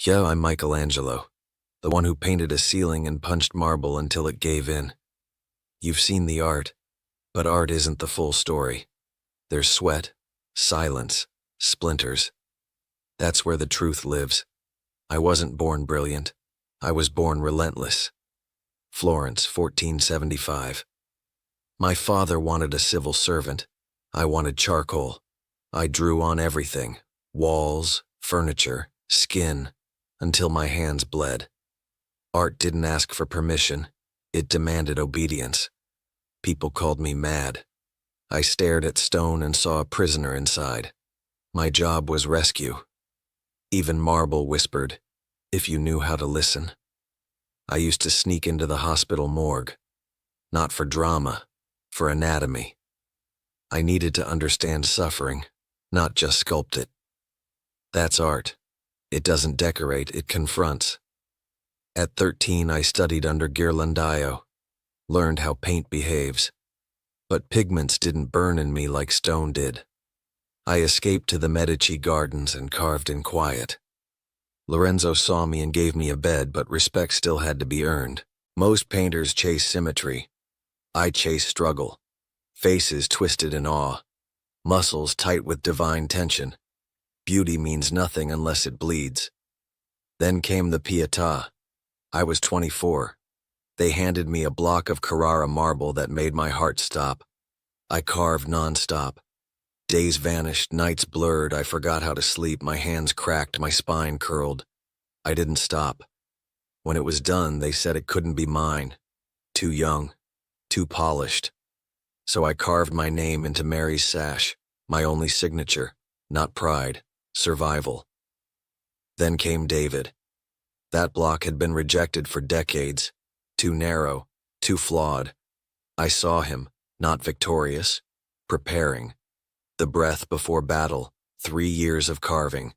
Yeah, I'm Michelangelo, the one who painted a ceiling and punched marble until it gave in. You've seen the art, but art isn't the full story. There's sweat, silence, splinters. That's where the truth lives. I wasn't born brilliant. I was born relentless. Florence, 1475. My father wanted a civil servant. I wanted charcoal. I drew on everything, walls, furniture, skin, until my hands bled. Art didn't ask for permission. It demanded obedience. People called me mad. I stared at stone and saw a prisoner inside. My job was rescue. Even marble whispered, if you knew how to listen. I used to sneak into the hospital morgue. Not for drama, for anatomy. I needed to understand suffering, not just sculpt it. That's art. It doesn't decorate, it confronts. At 13, I studied under Ghirlandaio, learned how paint behaves. But pigments didn't burn in me like stone did. I escaped to the Medici gardens and carved in quiet. Lorenzo saw me and gave me a bed, but respect still had to be earned. Most painters chase symmetry. I chase struggle. Faces twisted in awe. Muscles tight with divine tension. Beauty means nothing unless it bleeds. Then came the Pietà. I was 24. They handed me a block of Carrara marble that made my heart stop. I carved nonstop. Days vanished, nights blurred, I forgot how to sleep, my hands cracked, my spine curled. I didn't stop. When it was done, they said it couldn't be mine. Too young, too polished. So I carved my name into Mary's sash, my only signature, not pride, survival. Then came David. That block had been rejected for decades. Too narrow, too flawed. I saw him, not victorious, preparing. The breath before battle, 3 years of carving.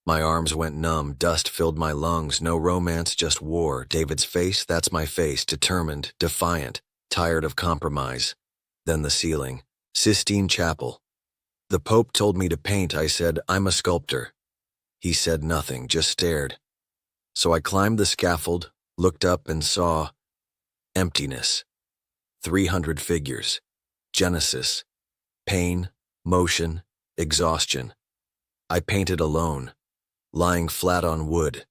My arms went numb, dust filled my lungs, no romance, just war. David's face, that's my face, determined, defiant, tired of compromise. Then the ceiling, Sistine Chapel. The Pope told me to paint, I said, I'm a sculptor. He said nothing, just stared. So I climbed the scaffold, looked up and saw emptiness. 300 figures. Genesis. Pain, motion, exhaustion. I painted alone, lying flat on wood,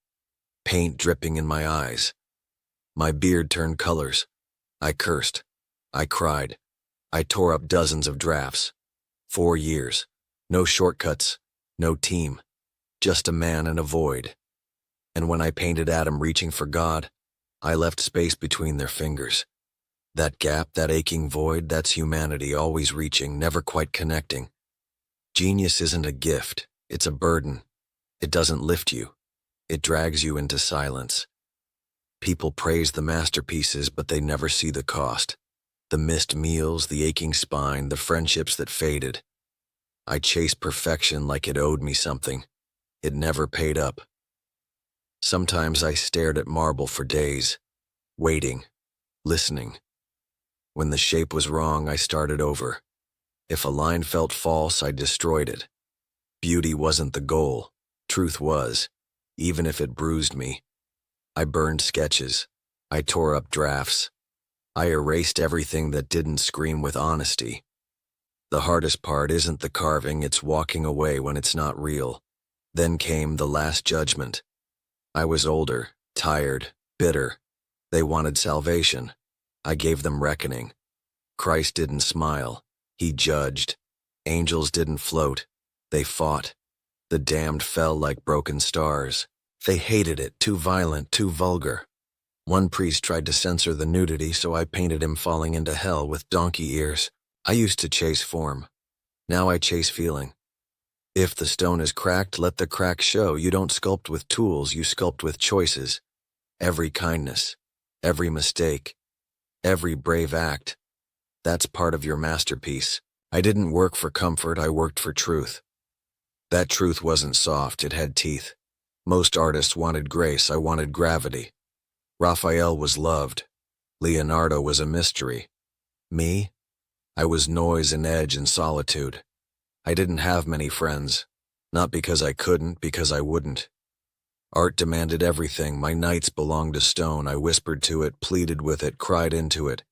paint dripping in my eyes. My beard turned colors. I cursed. I cried. I tore up dozens of drafts. 4 years. No shortcuts. No team. Just a man and a void. And when I painted Adam reaching for God, I left space between their fingers. That gap, that aching void, that's humanity, always reaching, never quite connecting. Genius isn't a gift, it's a burden. It doesn't lift you. It drags you into silence. People praise the masterpieces, but they never see the cost. The missed meals, the aching spine, the friendships that faded. I chased perfection like it owed me something. It never paid up. Sometimes I stared at marble for days, waiting, listening. When the shape was wrong, I started over. If a line felt false, I destroyed it. Beauty wasn't the goal. Truth was, even if it bruised me. I burned sketches. I tore up drafts. I erased everything that didn't scream with honesty. The hardest part isn't the carving, it's walking away when it's not real. Then came the last judgment. I was older, tired, bitter. They wanted salvation. I gave them reckoning. Christ didn't smile. He judged. Angels didn't float. They fought. The damned fell like broken stars. They hated it, too violent, too vulgar. One priest tried to censor the nudity, so I painted him falling into hell with donkey ears. I used to chase form. Now I chase feeling. If the stone is cracked, let the crack show. You don't sculpt with tools, you sculpt with choices. Every kindness, every mistake, every brave act. That's part of your masterpiece. I didn't work for comfort, I worked for truth. That truth wasn't soft, it had teeth. Most artists wanted grace, I wanted gravity. Raphael was loved. Leonardo was a mystery. Me? I was noise and edge and solitude. I didn't have many friends. Not because I couldn't, because I wouldn't. Art demanded everything. My nights belonged to stone. I whispered to it, pleaded with it, cried into it.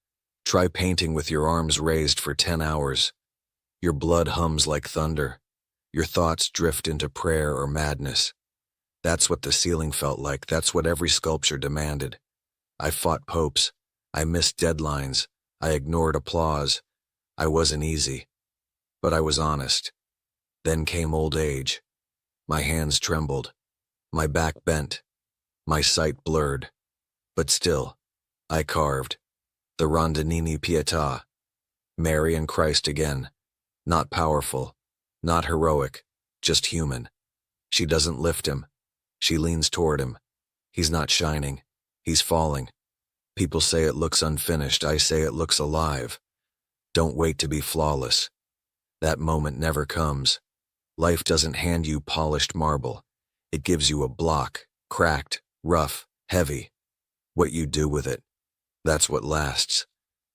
Try painting with your arms raised for 10 hours. Your blood hums like thunder. Your thoughts drift into prayer or madness. That's what the ceiling felt like. That's what every sculpture demanded. I fought popes. I missed deadlines. I ignored applause. I wasn't easy. But I was honest. Then came old age. My hands trembled. My back bent. My sight blurred. But still, I carved. The Rondinini Pietà. Mary and Christ again. Not powerful. Not heroic. Just human. She doesn't lift him. She leans toward him. He's not shining. He's falling. People say it looks unfinished. I say it looks alive. Don't wait to be flawless. That moment never comes. Life doesn't hand you polished marble. It gives you a block, cracked, rough, heavy. What you do with it, that's what lasts.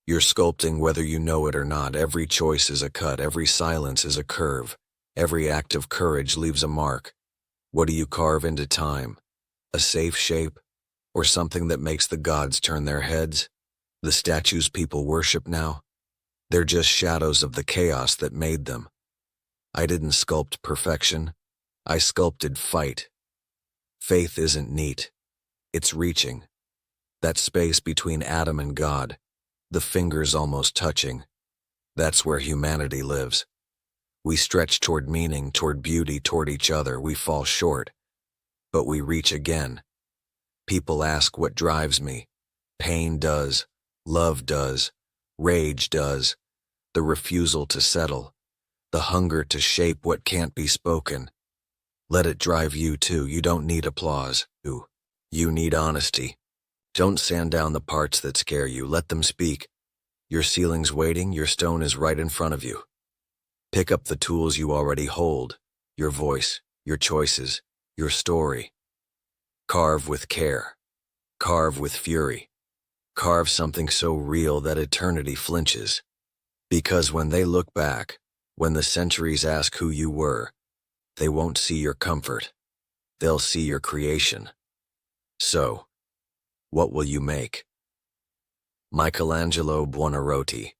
You're sculpting whether you know it or not. Every choice is a cut. Every silence is a curve. Every act of courage leaves a mark. What do you carve into time? A safe shape? Or something that makes the gods turn their heads? The statues people worship now? They're just shadows of the chaos that made them. I didn't sculpt perfection. I sculpted fight. Faith isn't neat. It's reaching. That space between Adam and God, the fingers almost touching. That's where humanity lives. We stretch toward meaning, toward beauty, toward each other. We fall short, but we reach again. People ask what drives me. Pain does. Love does. Rage does. The refusal to settle. The hunger to shape what can't be spoken. Let it drive you too. You don't need applause. You need honesty. Don't sand down the parts that scare you. Let them speak. Your ceiling's waiting. Your stone is right in front of you. Pick up the tools you already hold. Your voice, your choices, your story. Carve with care. Carve with fury. Carve something so real that eternity flinches. Because when they look back, when the centuries ask who you were, they won't see your comfort. They'll see your creation. So, what will you make? Michelangelo Buonarroti.